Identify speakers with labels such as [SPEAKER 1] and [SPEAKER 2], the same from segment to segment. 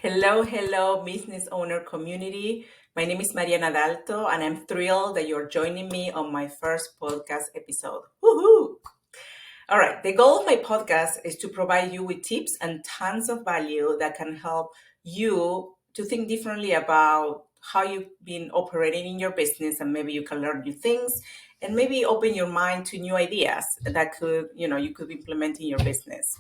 [SPEAKER 1] Hello, business owner community. My name is Mariana Dalto, and I'm thrilled that you're joining me on my first podcast episode. Woohoo! All right, the goal of my podcast is to provide you with tips and tons of value that can help you to think differently about how you've been operating in your business, and maybe you can learn new things and maybe open your mind to new ideas that you could implement in your business.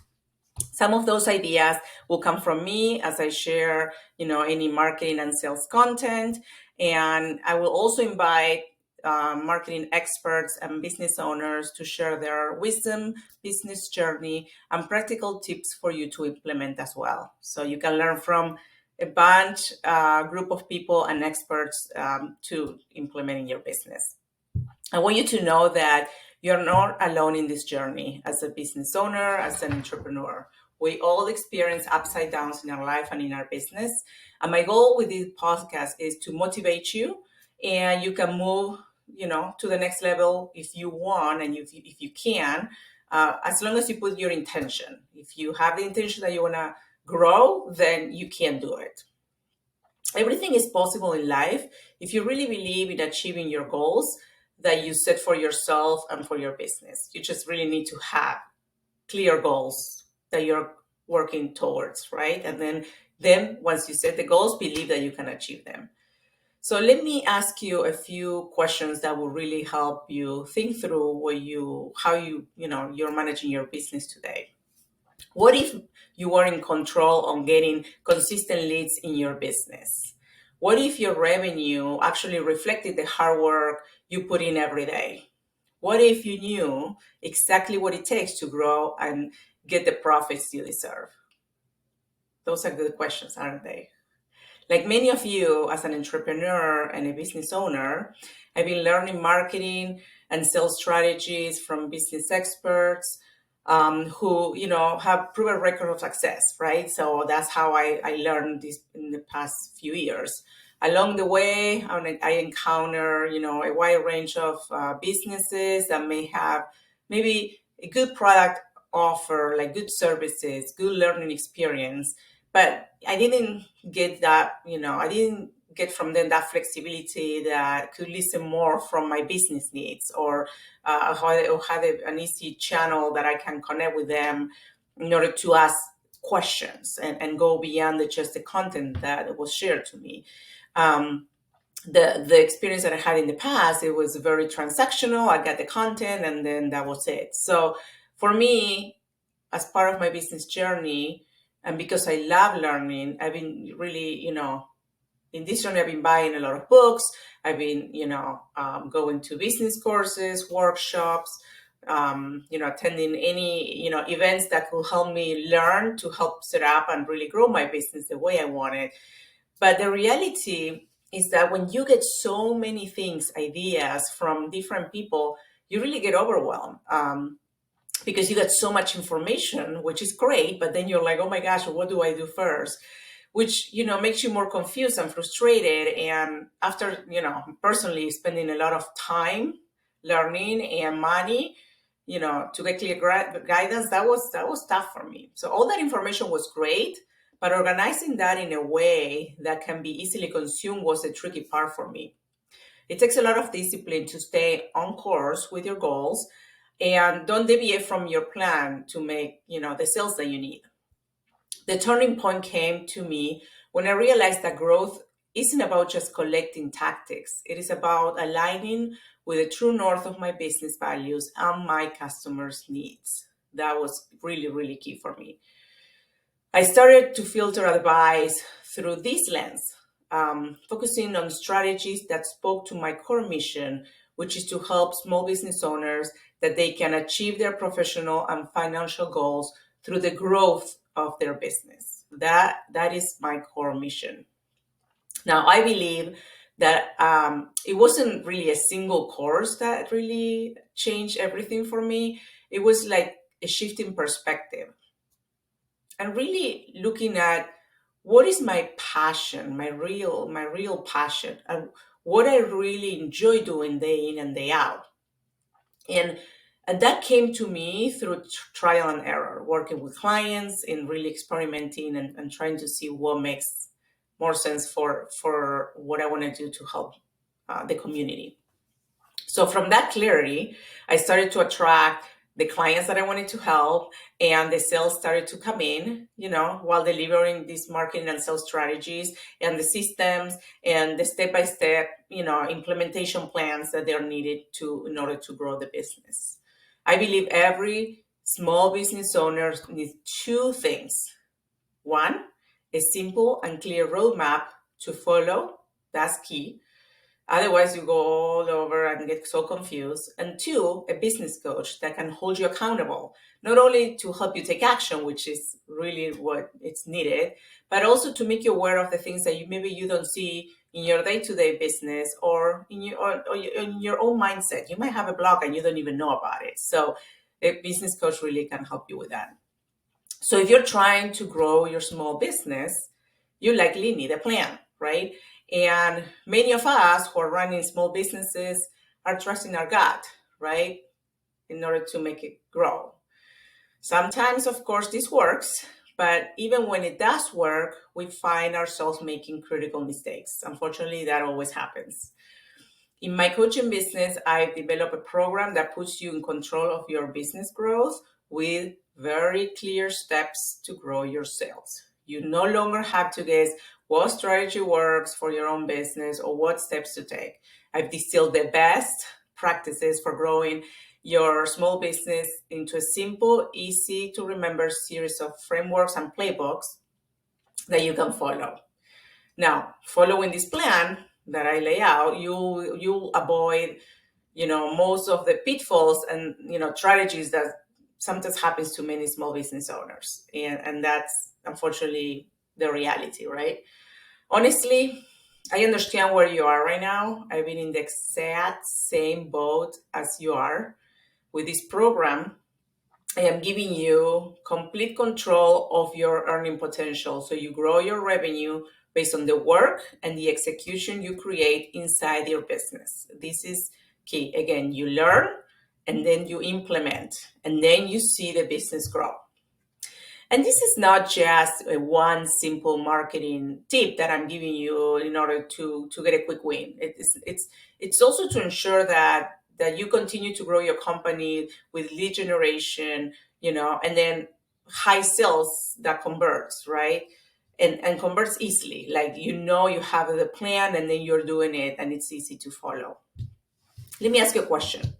[SPEAKER 1] Some of those ideas will come from me as I share, any marketing and sales content. And I will also invite marketing experts and business owners to share their wisdom, business journey, and practical tips for you to implement as well. So you can learn from a group of people and experts to implement in your business. I want you to know that you're not alone in this journey as a business owner, as an entrepreneur. We all experience upside downs in our life and in our business. And my goal with this podcast is to motivate you, and you can move, to the next level if you want and if you can, as long as you put your intention. If you have the intention that you want to grow, then you can do it. Everything is possible in life if you really believe in achieving your goals that you set for yourself and for your business. You just really need to have clear goals that you're working towards, right? And then once you set the goals, believe that you can achieve them. So let me ask you a few questions that will really help you think through how you're managing your business today. What if you were in control on getting consistent leads in your business? What if your revenue actually reflected the hard work you put in every day? What if you knew exactly what it takes to grow and get the profits you deserve? Those are good questions, aren't they? Like many of you, as an entrepreneur and a business owner, I've been learning marketing and sales strategies from business experts who, have proven record of success, right? So that's how I learned this in the past few years. Along the way, I encounter, a wide range of businesses that may have maybe a good product offer, like good services, good learning experience, but I didn't get that, I didn't get from them that flexibility that could listen more from my business needs, or had an easy channel that I can connect with them in order to ask questions and go beyond just the content that was shared to me. The experience that I had in the past, it was very transactional. I got the content and then that was it. So for me, as part of my business journey, and because I love learning, I've been really, in this journey, I've been buying a lot of books. I've been, going to business courses, workshops, attending any, events that could help me learn to help set up and really grow my business the way I want it. But the reality is that when you get so many things, ideas from different people, you really get overwhelmed. Because you get so much information, which is great, but then you're like, oh my gosh, what do I do first? Which, makes you more confused and frustrated. And after, personally spending a lot of time learning and money, to get clear guidance, that was tough for me. So all that information was great, but organizing that in a way that can be easily consumed was a tricky part for me. It takes a lot of discipline to stay on course with your goals and don't deviate from your plan to make, the sales that you need. The turning point came to me when I realized that growth isn't about just collecting tactics. It is about aligning with the true north of my business values and my customers' needs. That was really, really key for me. I started to filter advice through this lens, focusing on strategies that spoke to my core mission, which is to help small business owners that they can achieve their professional and financial goals through the growth of their business. That is my core mission. Now, I believe that it wasn't really a single course that really changed everything for me. It was like a shift in perspective and really looking at what is my passion, my real passion, and what I really enjoy doing day in and day out. And And that came to me through trial and error, working with clients and really experimenting and trying to see what makes more sense for what I want to do to help the community. So from that clarity, I started to attract the clients that I wanted to help, and the sales started to come in, while delivering these marketing and sales strategies and the systems and the step-by-step, implementation plans that they're needed in order to grow the business. I believe every small business owner needs two things. One, a simple and clear roadmap to follow. That's key. Otherwise, you go all over and get so confused. And two, a business coach that can hold you accountable, not only to help you take action, which is really what it's needed, but also to make you aware of the things that maybe you don't see in your day-to-day business or in your own mindset. You might have a block and you don't even know about it. So a business coach really can help you with that. So if you're trying to grow your small business, you likely need a plan, right? And many of us who are running small businesses are trusting our gut, right? In order to make it grow. Sometimes, of course, this works, but even when it does work, we find ourselves making critical mistakes. Unfortunately, that always happens. In my coaching business, I've developed a program that puts you in control of your business growth with very clear steps to grow your sales. You no longer have to guess what strategy works for your own business or what steps to take. I've distilled the best practices for growing your small business into a simple, easy to remember series of frameworks and playbooks that you can follow. Now, following this plan that I lay out, you'll avoid, most of the pitfalls and, strategies that sometimes happens to many small business owners. And that's unfortunately the reality, right? Honestly, I understand where you are right now. I've been in the exact same boat as you are. With this program, I am giving you complete control of your earning potential. So you grow your revenue based on the work and the execution you create inside your business. This is key. Again, you learn and then you implement and then you see the business grow. And this is not just a one simple marketing tip that I'm giving you in order to get a quick win. It's also to ensure that you continue to grow your company with lead generation, and then high sales that converts, right? And converts easily. Like, you have the plan and then you're doing it and it's easy to follow. Let me ask you a question.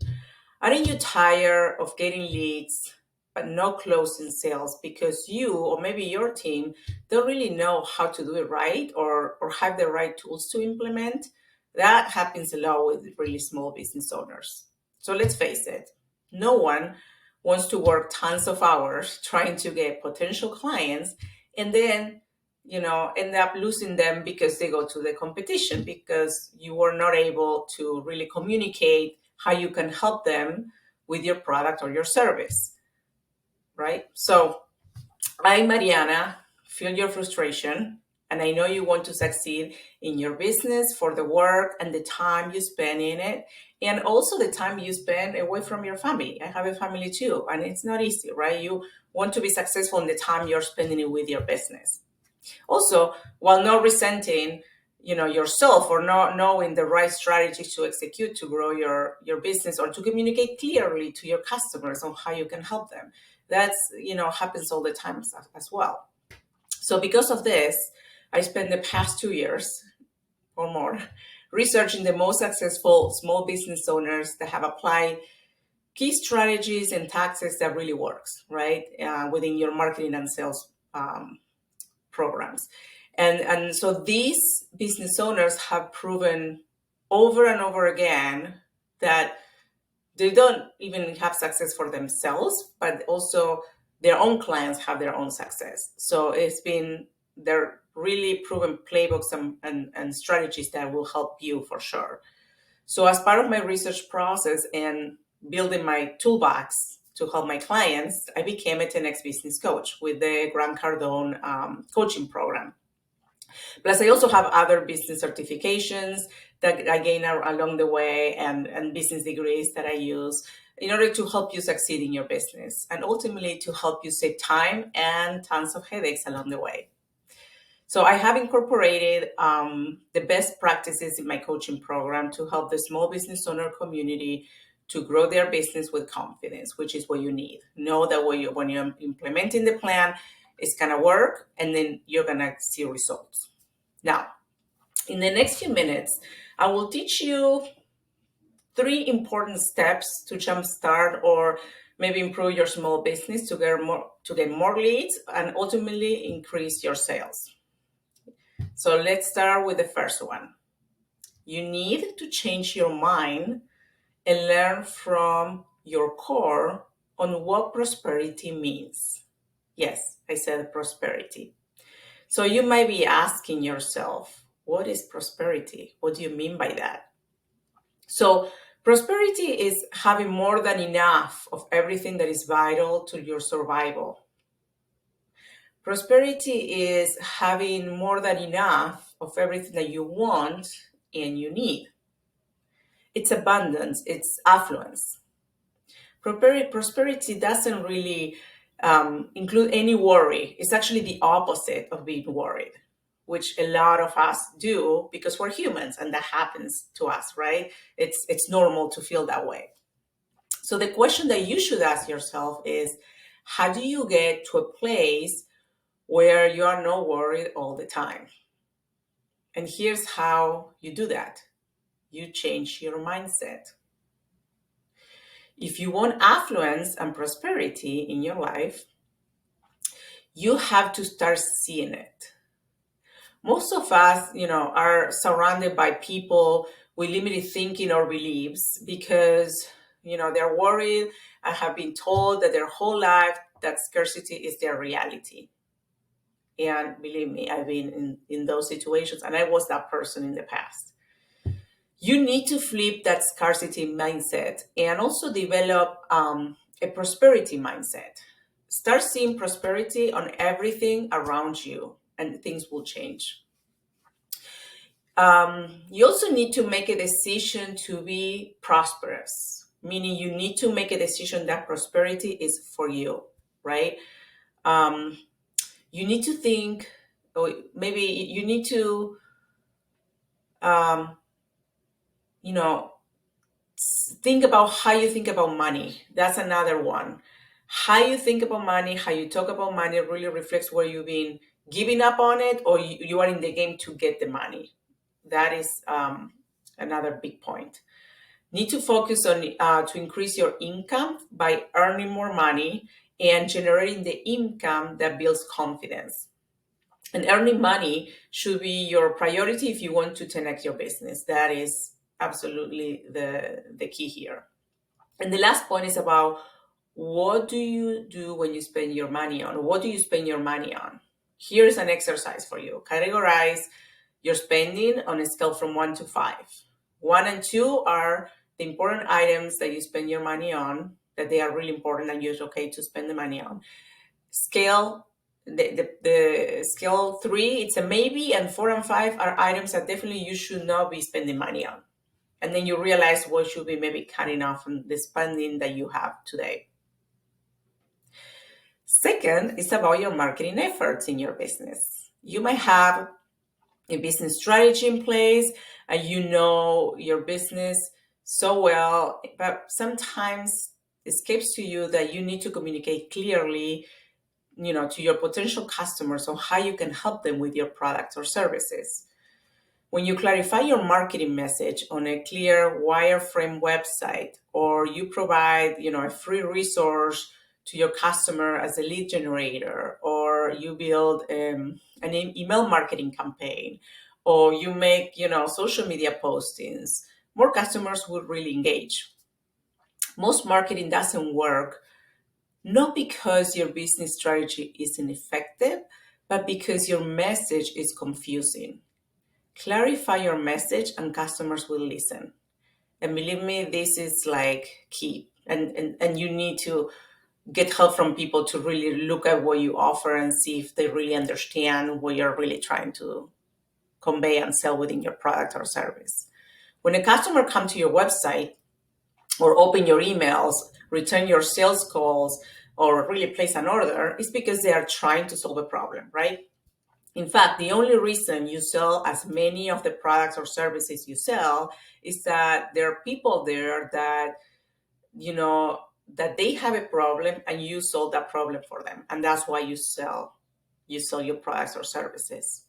[SPEAKER 1] Aren't you tired of getting leads but no closing sales because you or maybe your team don't really know how to do it right or have the right tools to implement? That happens a lot with really small business owners. So let's face it, no one wants to work tons of hours trying to get potential clients and then end up losing them because they go to the competition because you were not able to really communicate how you can help them with your product or your service, right? So I, Mariana, feel your frustration, and I know you want to succeed in your business for the work and the time you spend in it, and also the time you spend away from your family. I have a family too, and it's not easy, right? You want to be successful in the time you're spending it with your business. Also, while not resenting, yourself or not knowing the right strategies to execute to grow your business or to communicate clearly to your customers on how you can help them. That's, happens all the time as well. So because of this, I spent the past 2 years or more researching the most successful small business owners that have applied key strategies and tactics that really works, right, within your marketing and sales programs. And so these business owners have proven over and over again that they don't even have success for themselves, but also their own clients have their own success. So they're really proven playbooks and strategies that will help you for sure. So as part of my research process and building my toolbox to help my clients, I became a 10X business coach with the Grant Cardone coaching program. Plus, I also have other business certifications that I gained along the way and business degrees that I use in order to help you succeed in your business and ultimately to help you save time and tons of headaches along the way. So I have incorporated the best practices in my coaching program to help the small business owner community to grow their business with confidence, which is what you need. Know that when you're implementing the plan, it's going to work, and then you're going to see results. Now, in the next few minutes, I will teach you 3 important steps to jumpstart or maybe improve your small business to get more leads and ultimately increase your sales. So let's start with the first one. You need to change your mind and learn from your core on what prosperity means. Yes, I said prosperity. So you might be asking yourself, what is prosperity? What do you mean by that? So prosperity is having more than enough of everything that is vital to your survival. Prosperity is having more than enough of everything that you want and you need. It's abundance, it's affluence. Prosperity doesn't really include any worry. It's actually the opposite of being worried, which a lot of us do because we're humans and that happens to us, right? It's normal to feel that way. So the question that you should ask yourself is, how do you get to a place where you are not worried all the time? And here's how you do that. You change your mindset. If you want affluence and prosperity in your life, you have to start seeing it. Most of us, are surrounded by people with limited thinking or beliefs because, they're worried and have been told that their whole life that scarcity is their reality. And believe me, I've been in those situations, and I was that person in the past. You need to flip that scarcity mindset and also develop a prosperity mindset. Start seeing prosperity on everything around you, and things will change. You also need to make a decision to be prosperous, meaning you need to make a decision that prosperity is for you, right? You need to think, or maybe you need to, um, think about how you think about money. That's another one. How you think about money, how you talk about money really reflects where you've been giving up on it or you are in the game to get the money. That is another big point. Need to focus on to increase your income by earning more money and generating the income that builds confidence. And earning money should be your priority if you want to 10x your business. That is absolutely the key here. And the last point is about what do you do when you spend your money on? What do you spend your money on? Here's an exercise for you. Categorize your spending on a scale from 1 to 5. 1 and 2 are the important items that you spend your money on, that they are really important and you're okay to spend the money on. The scale 3, it's a maybe, and 4 and 5 are items that definitely you should not be spending money on. And then you realize what should be maybe cutting off from the spending that you have today. Second is about your marketing efforts in your business. You might have a business strategy in place and you know your business so well, but sometimes it escapes to you that you need to communicate clearly, to your potential customers on how you can help them with your products or services. When you clarify your marketing message on a clear wireframe website, or you provide, a free resource to your customer as a lead generator, or you build an email marketing campaign, or you make, social media postings, more customers will really engage. Most marketing doesn't work not because your business strategy isn't effective, but because your message is confusing. Clarify your message and customers will listen. And believe me, this is like key. And you need to get help from people to really look at what you offer and see if they really understand what you're really trying to convey and sell within your product or service. When a customer comes to your website, or open your emails, return your sales calls, or really place an order, is because they are trying to solve a problem, right? In fact, the only reason you sell as many of the products or services you sell is that there are people there that, you know, that they have a problem and you solve that problem for them. And that's why you sell your products or services.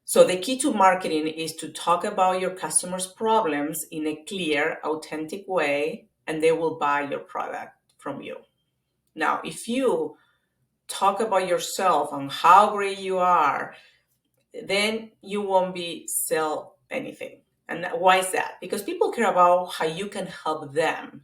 [SPEAKER 1] So the key to marketing is to talk about your customers' problems in a clear, authentic way, and they will buy your product from you. Now, if you talk about yourself and how great you are, then you won't be sell anything. And why is that? Because people care about how you can help them.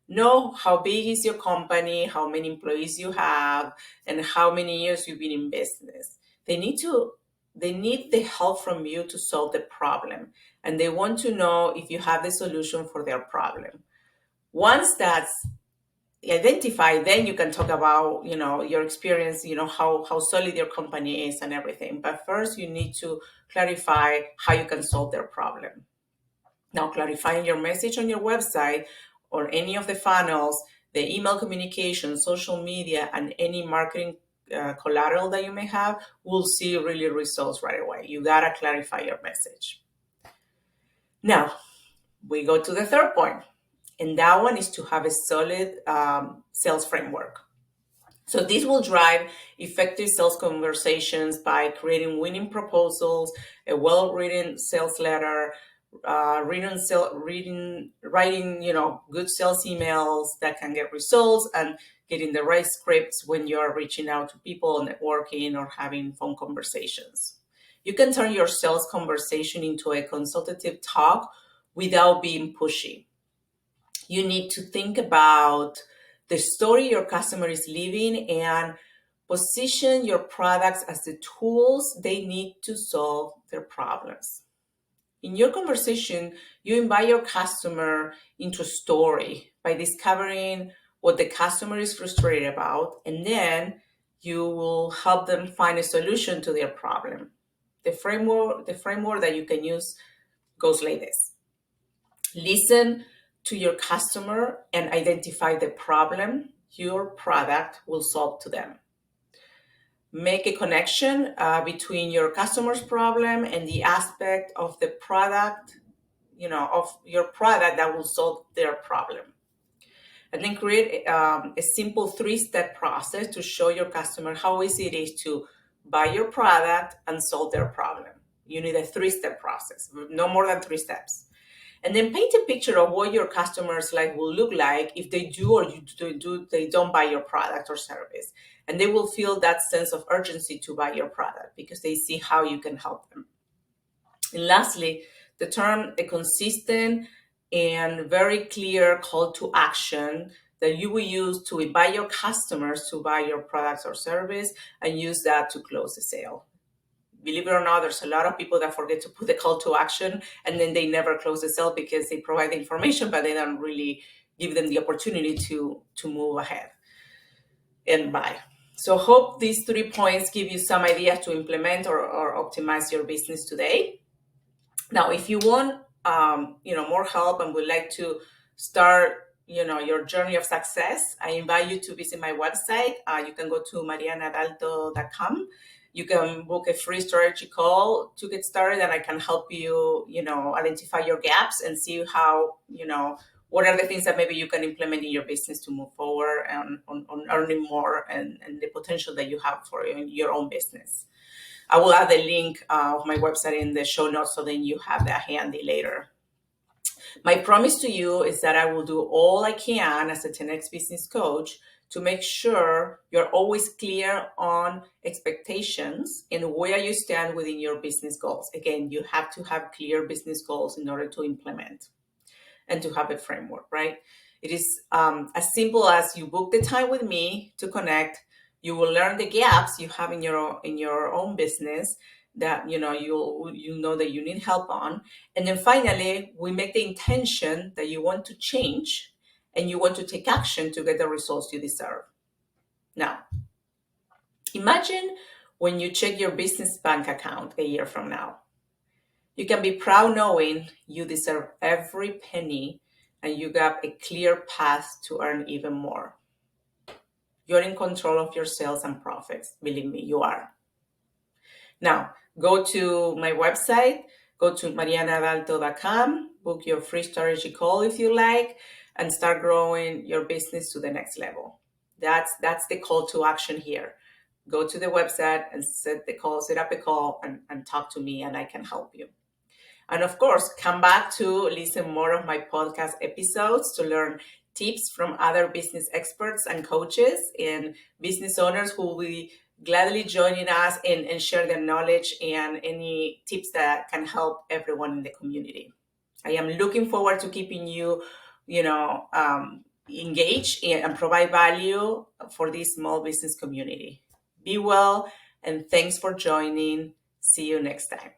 [SPEAKER 1] Know how big is your company, how many employees you have, and how many years you've been in business. They need the help from you to solve the problem, and they want to know if you have the solution for their problem. Once that's identified, then you can talk about, your experience, how solid your company is and everything. But first you need to clarify how you can solve their problem. Now, clarifying your message on your website or any of the funnels, the email communication, social media, and any marketing collateral that you may have will see really results right away. You gotta clarify your message. Now, we go to the third point, and that one is to have a solid sales framework. So this will drive effective sales conversations by creating winning proposals, a well-written sales letter, writing, good sales emails that can get results, and getting the right scripts when you're reaching out to people, networking, or having phone conversations. You can turn your sales conversation into a consultative talk without being pushy. You need to think about the story your customer is living and position your products as the tools they need to solve their problems. In your conversation, you invite your customer into a story by discovering what the customer is frustrated about, and then you will help them find a solution to their problem. The framework that you can use goes like this. Listen to your customer and identify the problem your product will solve to them. Make a connection between your customer's problem and the aspect of the product, of your product that will solve their problem. And then create a simple 3-step process to show your customer how easy it is to buy your product and solve their problem. You need a 3-step process, no more than 3 steps. And then paint a picture of what your customers will look like if they do or they don't buy your product or service. And they will feel that sense of urgency to buy your product because they see how you can help them. And lastly, the term a consistent and very clear call to action that you will use to invite your customers to buy your products or service and use that to close the sale. Believe it or not, there's a lot of people that forget to put the call to action and then they never close the sale because they provide the information, but they don't really give them the opportunity to move ahead and buy. So hope these 3 points give you some ideas to implement or optimize your business today. Now, if you want, more help and would like to start, your journey of success, I invite you to visit my website. You can go to marianadalto.com. You can book a free strategy call to get started, and I can help you, identify your gaps and see how, what are the things that maybe you can implement in your business to move forward and on earning more and the potential that you have for your own business. I will add the link of my website in the show notes so then you have that handy later. My promise to you is that I will do all I can as a 10X business coach to make sure you're always clear on expectations and where you stand within your business goals. Again, you have to have clear business goals in order to implement and to have a framework, right? It is as simple as you book the time with me to connect. You will learn the gaps you have in your own business that you know that you need help on, and then finally we make the intention that you want to change and you want to take action to get the results you deserve. Now, imagine when you check your business bank account a year from now. You can be proud knowing you deserve every penny and you got a clear path to earn even more. You're in control of your sales and profits. Believe me, you are. Now, go to my website, go to marianadalto.com, book your free strategy call if you like, and start growing your business to the next level. That's the call to action here. Go to the website and set up a call and talk to me, and I can help you. And of course, come back to listen more of my podcast episodes to learn tips from other business experts and coaches and business owners who will be gladly joining us and share their knowledge and any tips that can help everyone in the community. I am looking forward to keeping you, engaged and provide value for this small business community. Be well, and thanks for joining. See you next time.